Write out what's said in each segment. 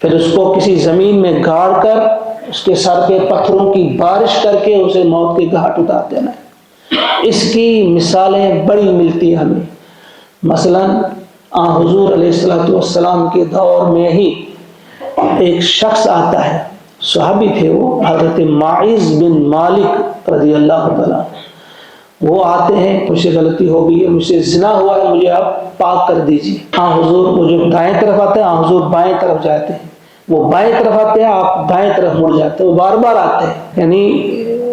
پھر اس کو کسی زمین میں گاڑ کر اس کے سر پہ پتھروں کی بارش کر کے اسے موت کے گھاٹ اتار دینا ہے۔ اس کی مثالیں بڑی ملتی ہیں ہمیں۔ مثلا حضور علیہ السلام کے دور میں ہی ایک شخص آتا ہے، صحابی تھے وہ، حضرت معاذ بن مالک رضی اللہ تعالیٰ۔ وہ آتے ہیں، مجھ سے غلطی ہو گئی ہے، مجھ سے زنا ہوا ہے، مجھے آپ پاک کر دیجیے۔ حضور، وہ جو دائیں طرف آتے ہیں حضور بائیں طرف جاتے ہیں، وہ بائیں طرف آتے ہیں آپ دائیں طرف مڑ جاتے ہیں، وہ بار بار آتے ہیں۔ یعنی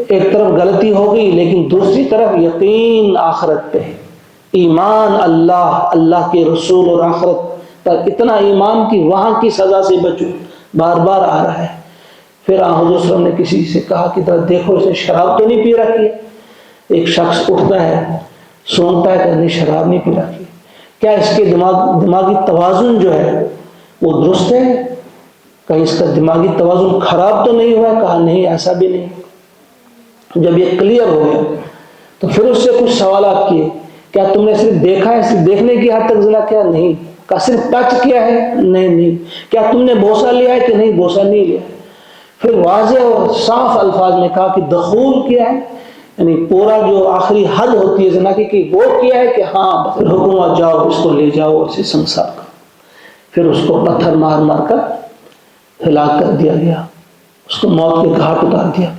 ایک طرف غلطی ہو گئی لیکن دوسری طرف یقین آخرت پہ ہے، ایمان اللہ کے رسول اور آخرت پر اتنا ایمان کہ وہاں کی سزا سے بچو، بار بار آ رہا ہے۔ پھر حضور صلی اللہ علیہ وسلم نے کسی سے کہا کہ دیکھو اسے شراب تو نہیں پی رکھی ہے؟ ایک شخص اٹھتا ہے، سونگتا ہے کہ نہیں شراب نہیں پی رکھی، کیا اس کے دماغی توازن جو ہے وہ درست ہے؟ کہیں اس کا دماغی توازن خراب تو نہیں ہوا؟ کہا نہیں، ایسا بھی نہیں۔ جب یہ کلیئر ہو گیا تو پھر اس سے کچھ سوالات کیے، کیا تم نے صرف دیکھا ہے، صرف دیکھنے کی حد تک زنا کیا؟ نہیں۔ کیا صرف ٹچ کیا ہے؟ نہیں۔ کیا تم نے بوسہ لیا ہے کہ نہیں؟ بوسہ نہیں لیا۔ پھر واضح اور صاف الفاظ میں کہا کہ دخول کیا ہے، یعنی پورا جو آخری حد ہوتی ہے زنا کی کہ وہ کیا ہے کہ ہاں، پھر حکم جاؤ اس کو لے جاؤ اسے سنسار کرو۔ پھر اس کو پتھر مار مار کر ہلاک کر دیا گیا، اس کو موت کے گھاٹ اتار دیا۔